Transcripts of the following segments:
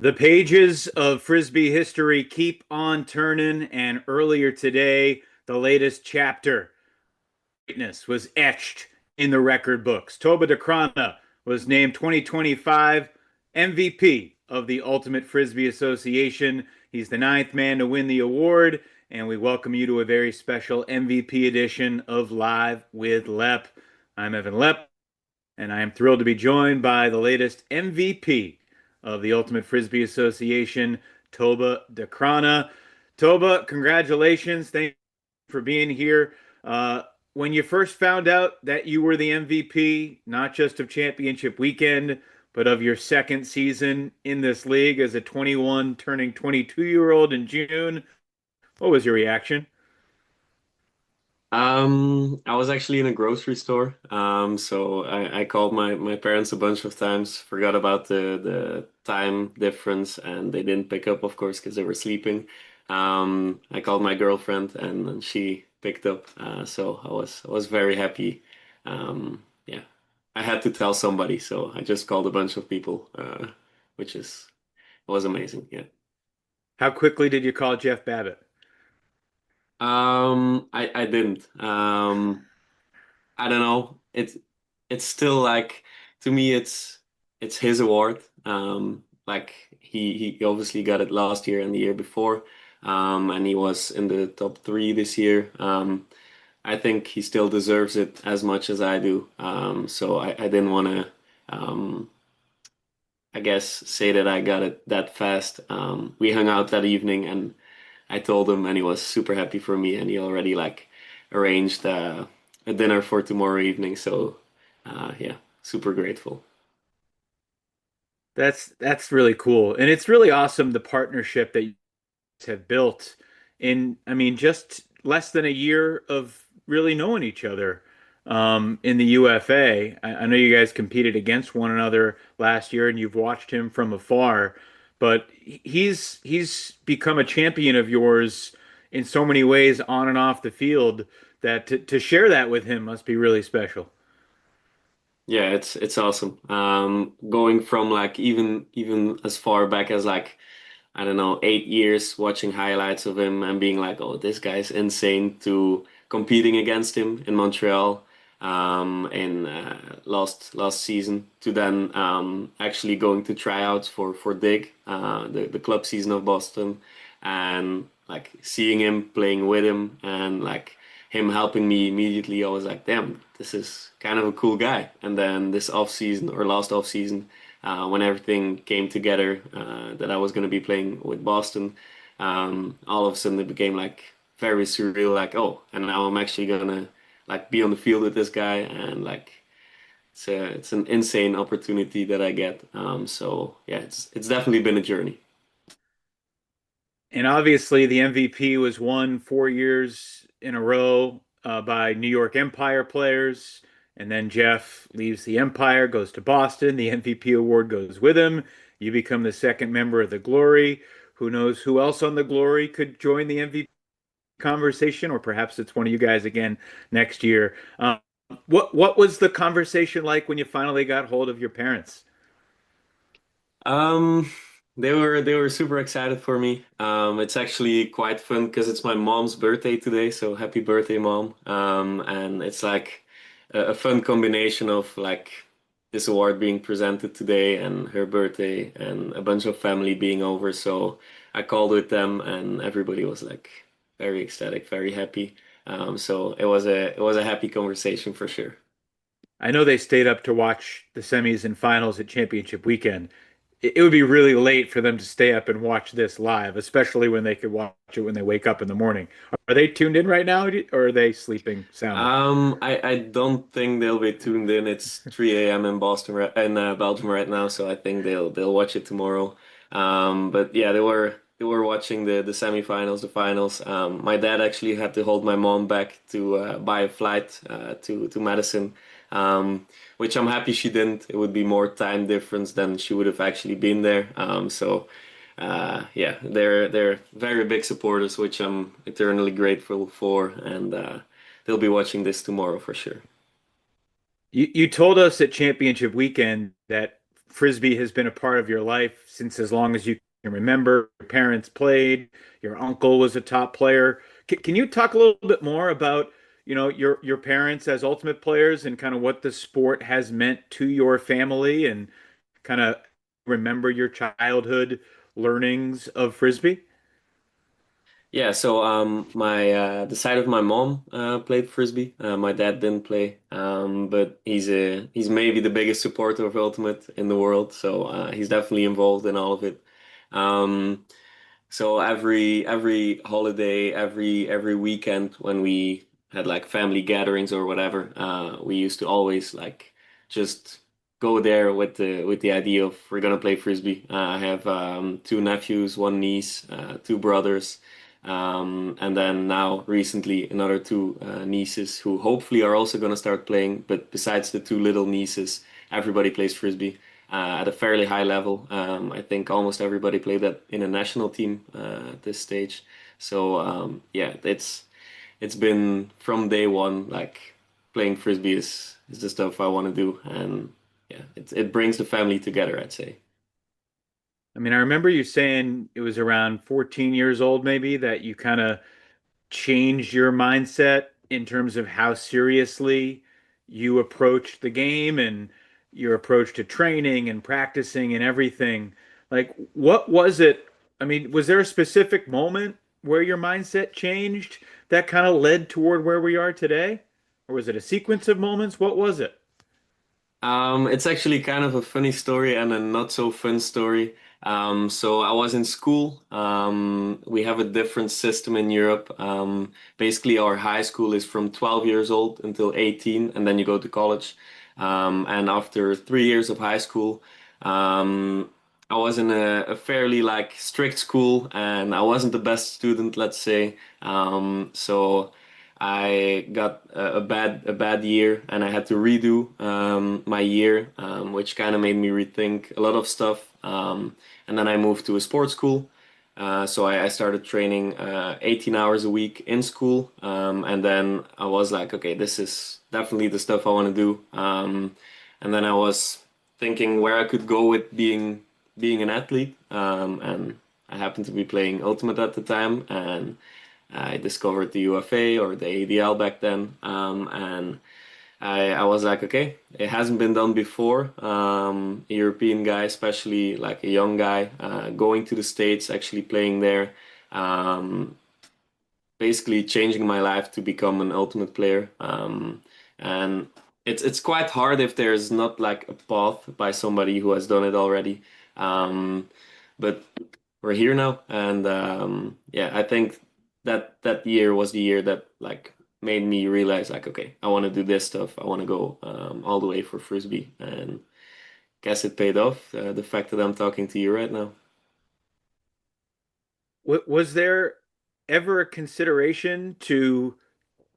The pages of Frisbee history keep on turning, and earlier today, the latest chapter greatness was etched in the record books. Tobe Decraene was named 2025 MVP of the Ultimate Frisbee Association. He's the ninth man to win the award, and we welcome you to a very special MVP edition of Live with Lep. I'm Evan Lep, and I am thrilled to be joined by the latest MVP of the Ultimate Frisbee Association, Tobe Decraene. Tobe, congratulations. Thank you for being here. When you first found out that you were the MVP, not just of championship weekend, but of your second season in this league as a 21 turning 22-year-old in June, what was your reaction? I was actually in a grocery store. So I called my parents a bunch of times, forgot about the time difference, and they didn't pick up, of course, because they were sleeping. I called my girlfriend, and she picked up. So I was very happy. Yeah, I had to tell somebody, so I just called a bunch of people, which is was amazing. Yeah. How quickly did you call Jeff Babbitt? I didn't. I don't know. It's still like to me it's his award. Like he obviously got it last year and the year before. And he was in the top three this year. I think he still deserves it as much as I do. So I didn't want to I guess say that I got it that fast. We hung out that evening and I told him and he was super happy for me and he already like arranged a dinner for tomorrow evening. So yeah, super grateful. That's really cool. And it's really awesome the partnership that you have built in, I mean, just less than a year of really knowing each other in the UFA. I know you guys competed against one another last year and you've watched him from afar, but he's become a champion of yours in so many ways on and off the field that to share that with him must be really special. Yeah, it's awesome. Going from like even as far back as like I don't know 8 years watching highlights of him and being like, oh, this guy's insane to competing against him in Montreal in last season to then actually going to tryouts for Dig the club season of Boston and like seeing him playing with him and like him helping me immediately. I was like, damn, this is kind of a cool guy. And then this off season or last off season when everything came together that I was going to be playing with Boston, all of a sudden it became like very surreal. Like, oh, and now I'm actually gonna like be on the field with this guy, and like it's an insane opportunity that I get. So yeah, it's definitely been a journey. And obviously, the MVP was won 4 years in a row by New York Empire players. And then Jeff leaves the Empire, goes to Boston. The MVP award goes with him. You become the second member of the Glory. Who knows who else on the Glory could join the MVP conversation, or perhaps it's one of you guys again next year. What was the conversation like when you finally got hold of your parents? Um, they were super excited for me. It's actually quite fun because it's my mom's birthday today, so happy birthday, mom. And it's like a fun combination of like this award being presented today and her birthday and a bunch of family being over. So I called with them and everybody was like very ecstatic, very happy. So it was a happy conversation for sure. I know they stayed up to watch the semis and finals at championship weekend. It would be really late for them to stay up and watch this live, especially when they could watch it when they wake up in the morning. Are they tuned in right now, or are they sleeping soundly? I don't think they'll be tuned in. It's 3 a.m. in Boston in Belgium right now, so I think they'll watch it tomorrow. But yeah, they were watching the semifinals, the finals. My dad actually had to hold my mom back to buy a flight to Madison, which I'm happy she didn't. It would be more time difference than she would have actually been there. So. Yeah, they're very big supporters, which I'm eternally grateful for, and they'll be watching this tomorrow for sure. You told us at championship weekend that Frisbee has been a part of your life since as long as you can remember. Your parents played, your uncle was a top player. Can you talk a little bit more about, your parents as ultimate players and kind of what the sport has meant to your family and kind of remember your childhood learnings of Frisbee? Yeah, so my the side of my mom played frisbee. My dad didn't play, but he's maybe the biggest supporter of Ultimate in the world. So he's definitely involved in all of it. Um, so every holiday, every weekend when we had like family gatherings or whatever, we used to always like just go there with the idea of we're gonna play frisbee. I have two nephews, one niece, two brothers, and then now recently another two nieces who hopefully are also gonna start playing. But besides the two little nieces, everybody plays frisbee at a fairly high level. I think almost everybody played that in a national team at this stage. So yeah, it's been from day one like playing frisbee is the stuff I want to do, and yeah, it brings the family together, I'd say. I mean, I remember you saying it was around 14 years old, maybe, that you kind of changed your mindset in terms of how seriously you approached the game and your approach to training and practicing and everything. Like, what was it? I mean, was there a specific moment where your mindset changed that kind of led toward where we are today? Or was it a sequence of moments? What was it? It's actually kind of a funny story and a not so fun story. So I was in school. We have a different system in Europe. Basically, our high school is from 12 years old until 18, and then you go to college. And after 3 years of high school, um, I was in a fairly like strict school, and I wasn't the best student, let's say. So. I got a bad year and I had to redo my year, which kind of made me rethink a lot of stuff. And then I moved to a sports school. So I started training 18 hours a week in school. And then I was like, okay, this is definitely the stuff I want to do. And then I was thinking where I could go with being an athlete. And I happened to be playing Ultimate at the time, and I discovered the UFA or the ADL back then, and I was like, okay, it hasn't been done before. A European guy, especially like a young guy, going to the States, actually playing there, um, basically changing my life to become an ultimate player. And it's quite hard if there's not like a path by somebody who has done it already. But we're here now, and yeah, I think that year was the year that like made me realize like, okay, I want to do this stuff. I want to go all the way for frisbee, and guess it paid off. The fact that I'm talking to you right now. Was there ever a consideration to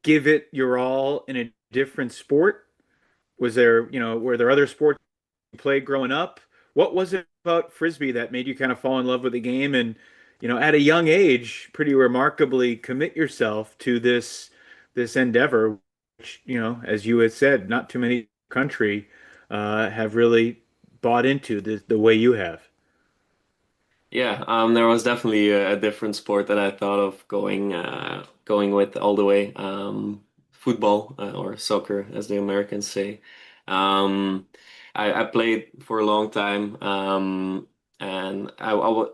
give it your all in a different sport? Was there, were there other sports you played growing up? What was it about Frisbee that made you kind of fall in love with the game and, at a young age, pretty remarkably commit yourself to this endeavor, which, as you had said, not too many country have really bought into the way you have. Yeah, there was definitely a different sport that I thought of going with all the way. Football or soccer, as the Americans say. Um, I played for a long time, and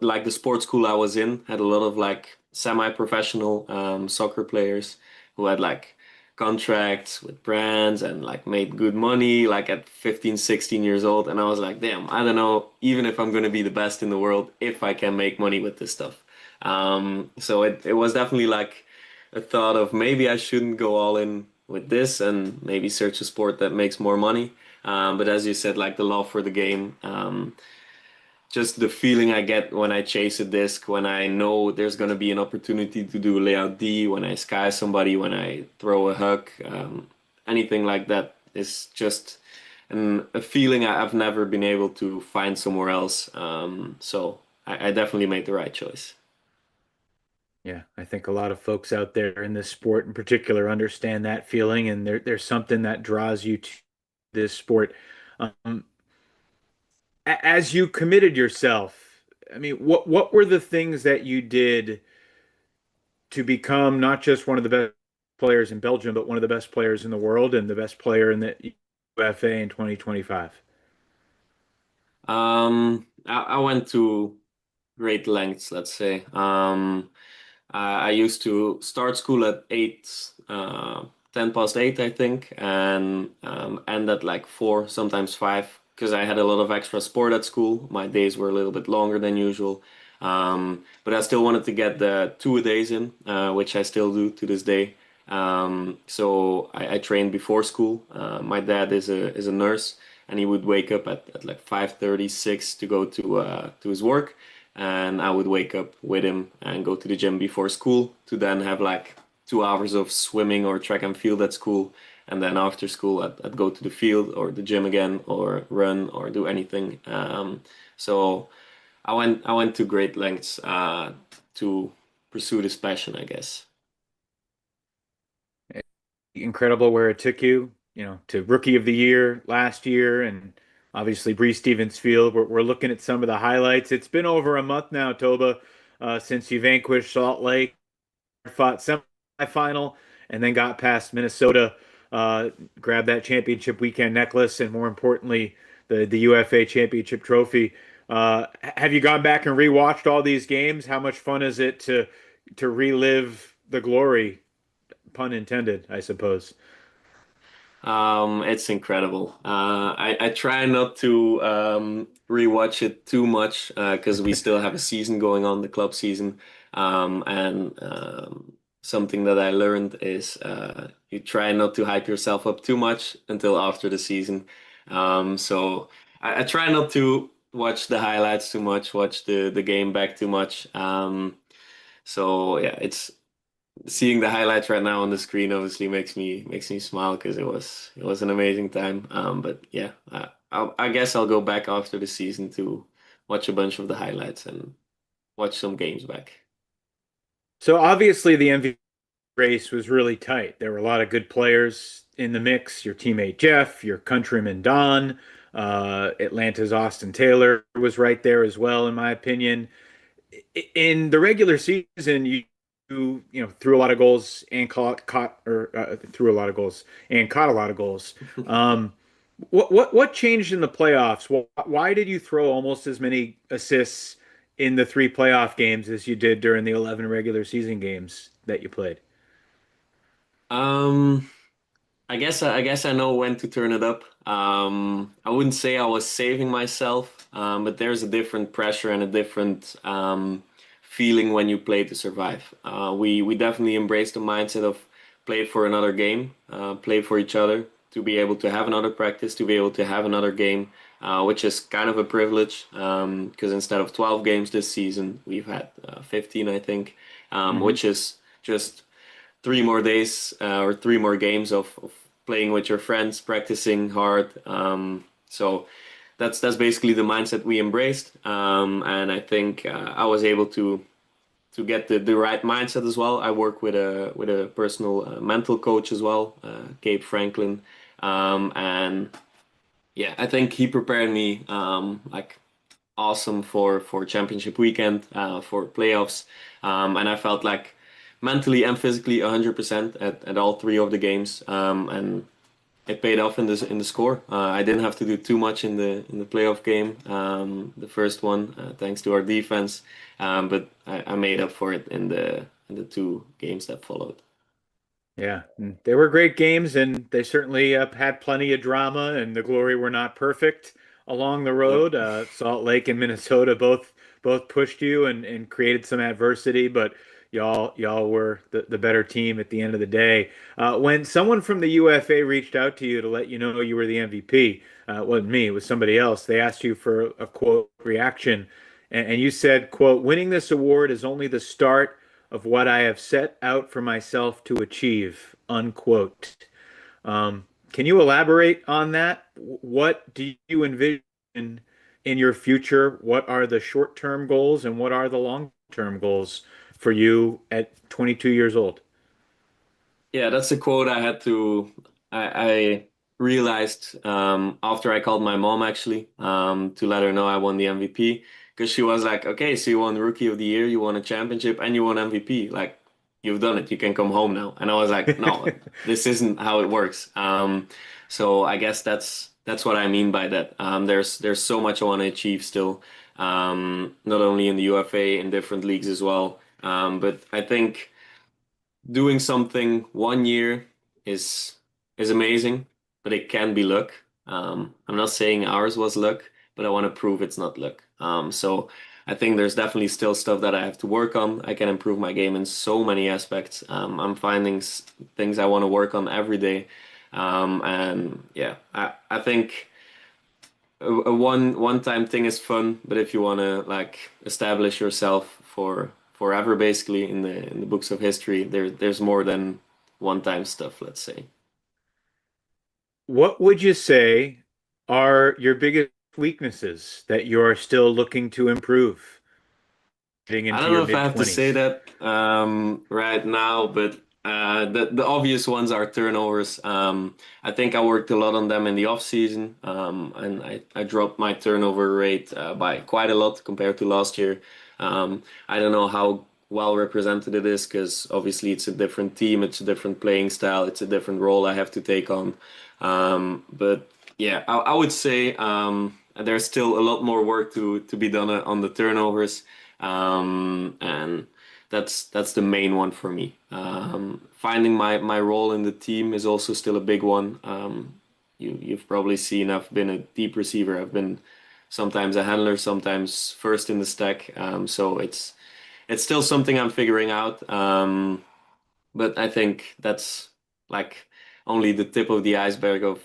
like the sports school I was in had a lot of like semi-professional soccer players who had like contracts with brands and like made good money like at 15, 16 years old. And I was like, damn, I don't know even if I'm going to be the best in the world if I can make money with this stuff. So it was definitely like a thought of maybe I shouldn't go all in with this and maybe search a sport that makes more money. But as you said, like the love for the game, just the feeling I get when I chase a disc, when I know there's going to be an opportunity to do layout D, when I sky somebody, when I throw a hook, anything like that is just a feeling I've never been able to find somewhere else. So I definitely made the right choice. Yeah, I think a lot of folks out there in this sport in particular understand that feeling, and there's something that draws you to this sport. Um, as you committed yourself, I mean, what were the things that you did to become not just one of the best players in Belgium, but one of the best players in the world and the best player in the UFA in 2025? I went to great lengths, let's say. I used to start school at 8, 10 past 8, I think, and end at like 4, sometimes 5, because I had a lot of extra sport at school. My days were a little bit longer than usual. But I still wanted to get the 2 days in, which I still do to this day. So I trained before school. My dad is a nurse, and he would wake up at like 5:36 to go to his work, and I would wake up with him and go to the gym before school to then have like 2 hours of swimming or track and field at school. And then after school, I'd go to the field or the gym again or run or do anything. So I went to great lengths to pursue this passion, I guess. Incredible where it took you, to Rookie of the Year last year, and obviously Bree Stevens Field. We're looking at some of the highlights. It's been over a month now, Toba, since you vanquished Salt Lake, fought semifinal, and then got past Minnesota, grabbed that championship weekend necklace, and more importantly, the UFA championship trophy. Have you gone back and rewatched all these games? How much fun is it to relive the glory, pun intended, I suppose? It's incredible. I try not to rewatch it too much because we still have a season going on, the club season. And something that I learned is you try not to hype yourself up too much until after the season. So I try not to watch the highlights too much, watch the game back too much. So yeah, it's seeing the highlights right now on the screen obviously makes me smile because it was an amazing time. But yeah, I guess I'll go back after the season to watch a bunch of the highlights and watch some games back. So obviously the MVP race was really tight. There were a lot of good players in the mix. Your teammate Jeff, your countryman Don, Atlanta's Austin Taylor was right there as well, in my opinion. In the regular season, you threw a lot of goals and threw a lot of goals and caught a lot of goals. Um, what changed in the playoffs? Why did you throw almost as many assists in the three playoff games as you did during the 11 regular season games that you played? Um, I guess I know when to turn it up. I wouldn't say I was saving myself, but there's a different pressure and a different feeling when you play to survive. We definitely embrace the mindset of play for another game, play for each other, to be able to have another practice, to be able to have another game, which is kind of a privilege because instead of 12 games this season, we've had 15, I think, Hmm. which is just 3 more days or 3 more games of playing with your friends, practicing hard. So that's basically the mindset we embraced, and I think I was able to get the right mindset as well. I work with a personal mental coach as well, Gabe Franklin, and yeah, I think he prepared me like awesome for championship weekend, for playoffs, and I felt like mentally and physically 100% at all three of the games, and it paid off in the score. I didn't have to do too much in the playoff game, the first one, thanks to our defense, but I made up for it in the 2 games that followed. Yeah, they were great games, and they certainly had plenty of drama. And the Glory were not perfect along the Yep. road. Salt Lake and Minnesota both pushed you and created some adversity, but y'all were the better team at the end of the day. When someone from the UFA reached out to you to let you know you were the MVP, it wasn't me, it was somebody else. They asked you for a quote reaction, and you said, "quote Winning this award is only the start of what I have set out for myself to achieve," unquote. Can you elaborate on that? What do you envision in your future? What are the short-term goals and what are the long-term goals for you at 22 years old? Yeah, that's a quote I had to. I realized after I called my mom actually to let her know I won the MVP because she was like, "Okay, so you won Rookie of the Year, you won a championship, and you won MVP. Like, you've done it. You can come home now." And I was like, "No, this isn't how it works." So I guess that's what I mean by that. There's so much I want to achieve still, not only in the UFA in different leagues as well. But I think doing something 1 year is is amazing, but it can be luck. I'm not saying ours was luck, but I want to prove it's not luck. So I think there's definitely still stuff that I have to work on. I can improve my game in so many aspects. I'm finding things I want to work on every day. And yeah, I think a one time thing is fun, but if you want to like establish yourself for forever, basically in the books of history, there's more than one time stuff, let's say. What would you say are your biggest weaknesses that you're still looking to improve getting I into don't your know if I mid have to say 20s? that right now, but the obvious ones are turnovers. I think I worked a lot on them in the off season, and I dropped my turnover rate by quite a lot compared to last year. I don't know how well represented it is because obviously it's a different team, it's a different playing style, it's a different role I have to take on. But yeah, I would say there's still a lot more work to be done on the turnovers. And that's the main one for me. Finding my role in the team is also still a big one. You've probably seen I've been a deep receiver. I've been sometimes a handler, sometimes first in the stack. So it's still something I'm figuring out. But I think that's like only the tip of the iceberg of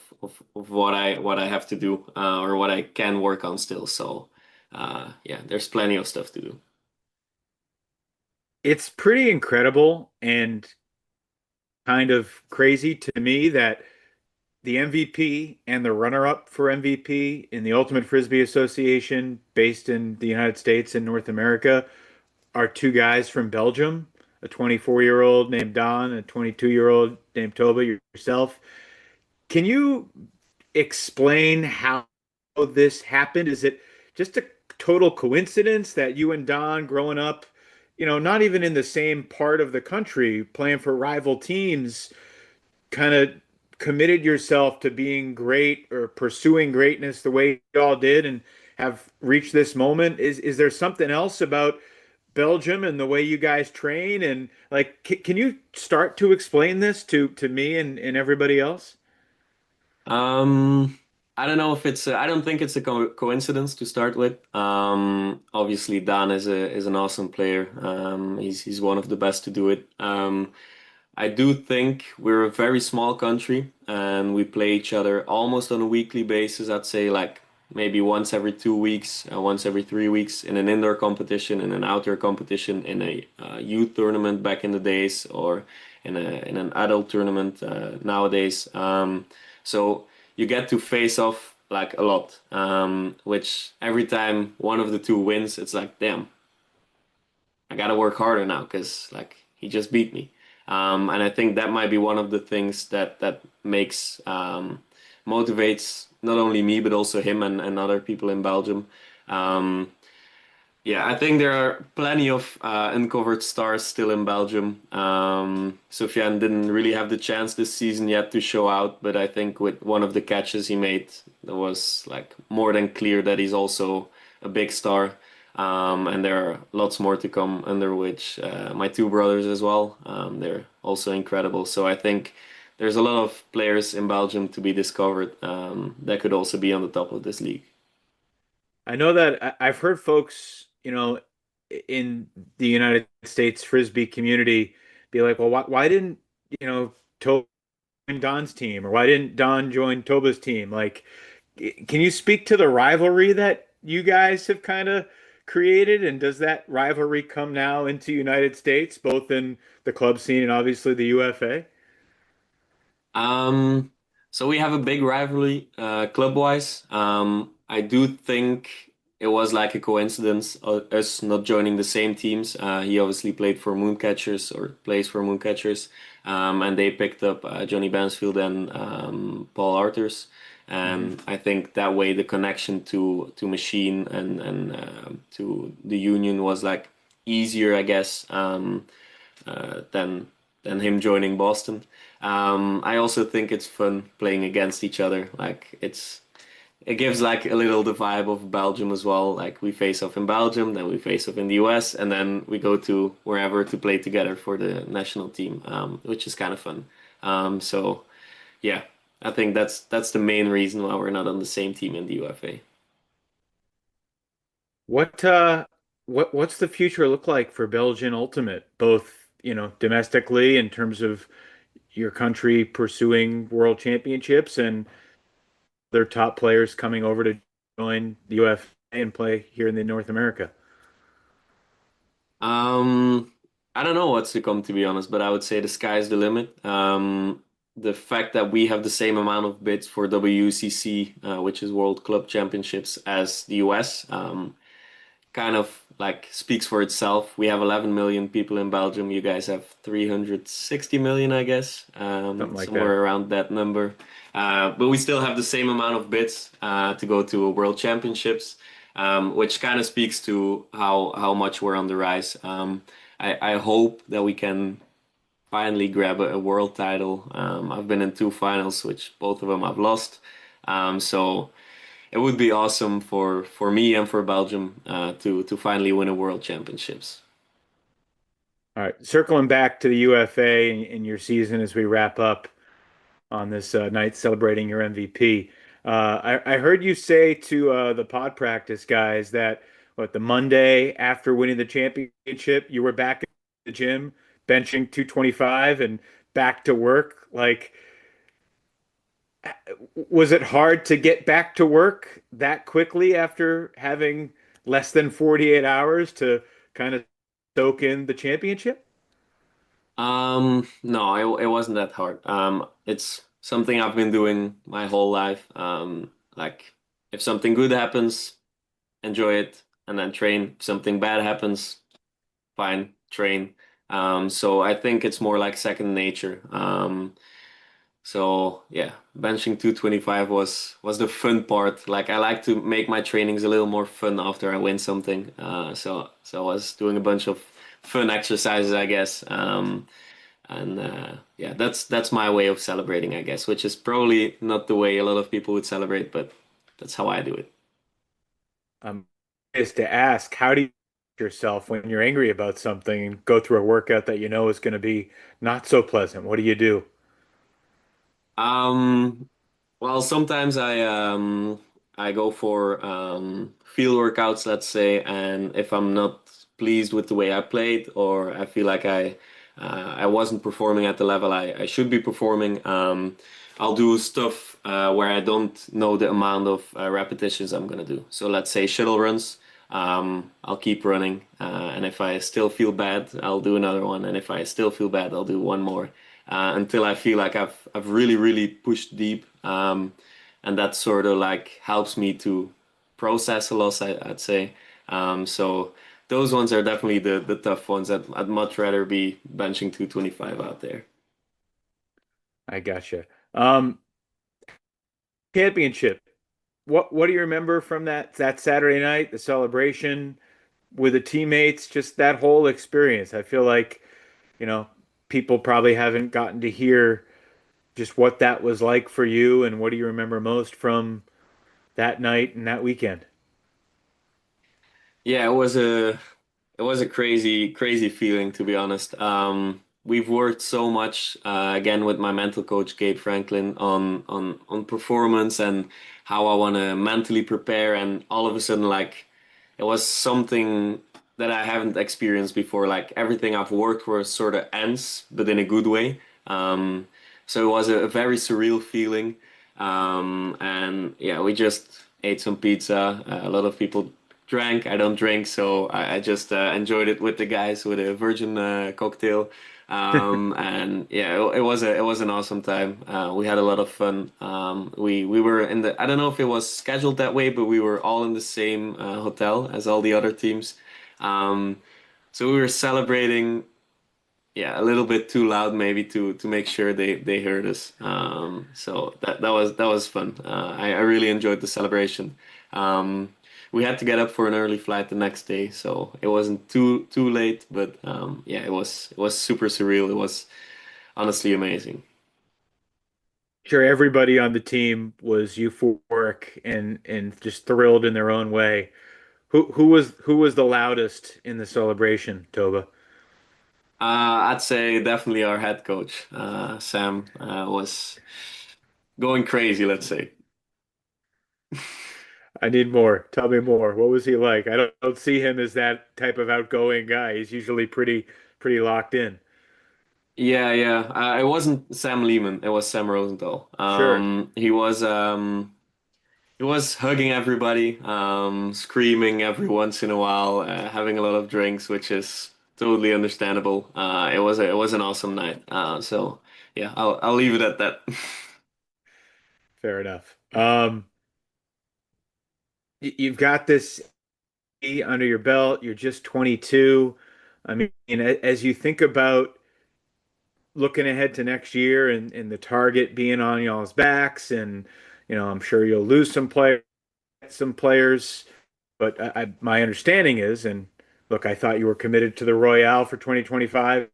what I have to do or what I can work on still. So yeah, there's plenty of stuff to do. It's pretty incredible and kind of crazy to me that the MVP and the runner-up for MVP in the Ultimate Frisbee Association, based in the United States and North America, are two guys from Belgium, a 24-year-old named Don, and a 22-year-old named Toba, yourself. Can you explain how this happened? Is it just a total coincidence that you and Don growing up, not even in the same part of the country, playing for rival teams, kind of committed yourself to being great or pursuing greatness the way you all did and have reached this moment? Is there something else about Belgium and the way you guys train? And like, can you start to explain this to me and everybody else? Um, I don't know if I don't think it's a coincidence to start with. Obviously Dan is an awesome player. He's one of the best to do it. I do think we're a very small country and we play each other almost on a weekly basis. I'd say like maybe once every 2 weeks, once every 3 weeks in an indoor competition, in an outdoor competition, in a youth tournament back in the days, or in an adult tournament nowadays. So you get to face off like a lot, which every time one of the two wins, it's like, damn, I gotta work harder now because like he just beat me. And I think that might be one of the things that makes motivates not only me but also him and other people in Belgium. Um, yeah, I think there are plenty of uncovered stars still in Belgium. Sufjan didn't really have the chance this season yet to show out, but I think with one of the catches he made, it was like more than clear that he's also a big star. And there are lots more to come, under which my two brothers as well. They're also incredible. So I think there's a lot of players in Belgium to be discovered that could also be on the top of this league. I know that I've heard folks, in the United States Frisbee community be like, well, why didn't, Toba join Don's team, or why didn't Don join Toba's team? Like, can you speak to the rivalry that you guys have kind of created? And does that rivalry come now into United States, both in the club scene and obviously the UFA? So we have a big rivalry club-wise. I do think it was like a coincidence, us not joining the same teams. He obviously played for Mooncatchers or plays for Mooncatchers, and they picked up Johnny Bansfield and Paul Arthurs. Hmm. And I think that way the connection to Machine and to the Union was like easier, I guess, than him joining Boston. I also think it's fun playing against each other. Like it gives like a little the vibe of Belgium as well. Like we face off in Belgium, then we face off in the US, and then we go to wherever to play together for the national team, which is kind of fun. So yeah, I think that's the main reason why we're not on the same team in the UFA. What what's the future look like for Belgian Ultimate, both, domestically in terms of your country pursuing world championships and their top players coming over to join the UFA and play here in the North America? Um, I don't know what's to come, to be honest, but I would say the sky's the limit. The fact that we have the same amount of bids for WCC, which is World Club Championships, as the US, kind of like speaks for itself. We have 11 million people in Belgium. You guys have 360 million, I guess, Something like that. somewhere around that number. But we still have the same amount of bids to go to World Championships, which kind of speaks to how much we're on the rise. I hope that we can finally grab a world title. I've been in two finals, which both of them I've lost. So it would be awesome for me and for Belgium to finally win a world championships. All right, circling back to the UFA in your season as we wrap up on this night celebrating your MVP. I heard you say to the pod practice guys that the Monday after winning the championship, you were back in the gym benching 225 and back to work. Like, was it hard to get back to work that quickly after having less than 48 hours to kind of soak in the championship? No, it wasn't that hard. It's something I've been doing my whole life. Like if something good happens, enjoy it and then train. If something bad happens, fine, train. So I think it's more like second nature. So yeah, benching 225 was the fun part. Like I like to make my trainings a little more fun after I win something. So I was doing a bunch of fun exercises, I guess. And yeah, that's my way of celebrating, I guess, which is probably not the way a lot of people would celebrate, but that's how I do it. Is to ask, how do you yourself when you're angry about something and go through a workout that you know is going to be not so pleasant? What do you do? Um, well, sometimes I go for field workouts, let's say, and if I'm not pleased with the way I played or I feel like I wasn't performing at the level I should be performing, I'll do stuff where I don't know the amount of repetitions I'm gonna do. So let's say shuttle runs. I'll keep running, and if I still feel bad, I'll do another one, and if I still feel bad, I'll do one more until I feel like I've really pushed deep, and that sort of like helps me to process a loss, I'd say. So those ones are definitely the tough ones. I'd much rather be benching 225 out there. I gotcha. Um, Championship. What do you remember from that Saturday night, the celebration with the teammates, just that whole experience? I feel like, you know, people probably haven't gotten to hear just what that was like for you and what do you remember most from that night and that weekend? Yeah, it was a crazy feeling to be honest. We've worked so much again with my mental coach Gabe Franklin on performance and how I want to mentally prepare, and all of a sudden like it was something that I haven't experienced before. Like everything I've worked for sort of ends, but in a good way. So it was a very surreal feeling. And yeah, we just ate some pizza. A lot of people drank. I don't drink, so I just enjoyed it with the guys with a virgin cocktail. And yeah, it was an awesome time. We had a lot of fun. We were in the, I don't know if it was scheduled that way, but we were all in the same hotel as all the other teams. Um, so we were celebrating, yeah, a little bit too loud maybe to make sure they heard us. So that was fun. I really enjoyed the celebration. Um, we had to get up for an early flight the next day, so it wasn't too late. But yeah, it was super surreal. It was honestly amazing. Sure, everybody on the team was euphoric and just thrilled in their own way. Who was the loudest in the celebration, Toba? I'd say definitely our head coach, Sam, was going crazy, let's say. I need more. Tell me more. What was he like? I don't see him as that type of outgoing guy. He's usually pretty locked in. Yeah, yeah. It wasn't Sam Lehman. It was Sam Rosenthal. Sure. He was hugging everybody, screaming every once in a while, having a lot of drinks, which is totally understandable. It was an awesome night. So yeah, I'll leave it at that. Fair enough. You've got this under your belt. You're just 22. I mean, as you think about looking ahead to next year and the target being on y'all's backs, and I'm sure you'll lose some players, but my understanding is, and look, I thought you were committed to the Royale for 2025.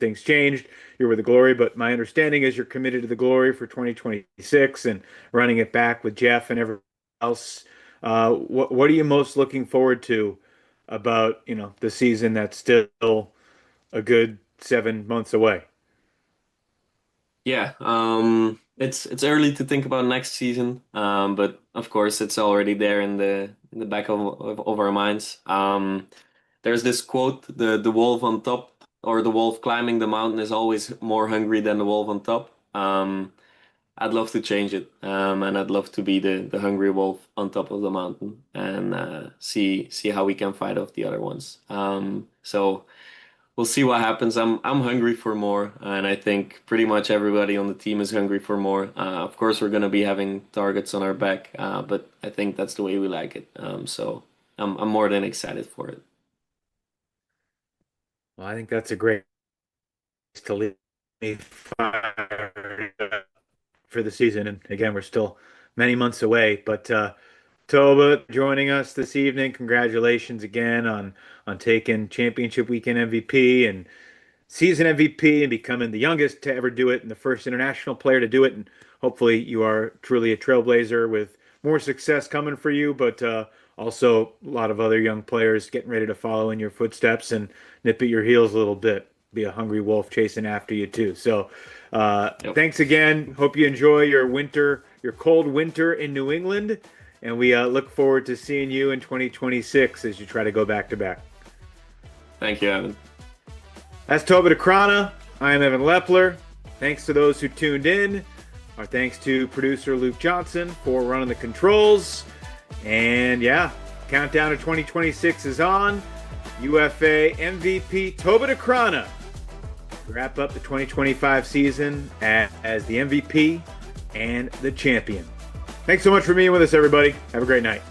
Things changed. You're with the Glory, but my understanding is you're committed to the Glory for 2026 and running it back with Jeff and everyone else. What are you most looking forward to about, the season that's still a good 7 months away? Yeah, it's early to think about next season, but of course it's already there in the back of our minds. There's this quote, the wolf on top or the wolf climbing the mountain is always more hungry than the wolf on top. I'd love to change it, and I'd love to be the hungry wolf on top of the mountain and see how we can fight off the other ones. So we'll see what happens. I'm hungry for more, and I think pretty much everybody on the team is hungry for more. Of course, we're gonna be having targets on our back, but I think that's the way we like it. So I'm more than excited for it. Well, I think that's a great place to leave me fired up for the season. And again, we're still many months away, but Toba joining us this evening. Congratulations again on taking championship weekend MVP and season MVP and becoming the youngest to ever do it and the first international player to do it. And hopefully you are truly a trailblazer with more success coming for you, but also a lot of other young players getting ready to follow in your footsteps and nip at your heels a little bit. Be a hungry wolf chasing after you too. So Yep. thanks again. Hope you enjoy your cold winter in New England. And we look forward to seeing you in 2026 as you try to go back to back. Thank you, Evan. That's Tobe Decraene. I am Evan Lepler. Thanks to those who tuned in. Our thanks to producer Luke Johnson for running the controls. And yeah, countdown to 2026 is on. UFA MVP Tobe Decraene wrap up the 2025 season as the MVP and the champion. Thanks so much for being with us, everybody. Have a great night.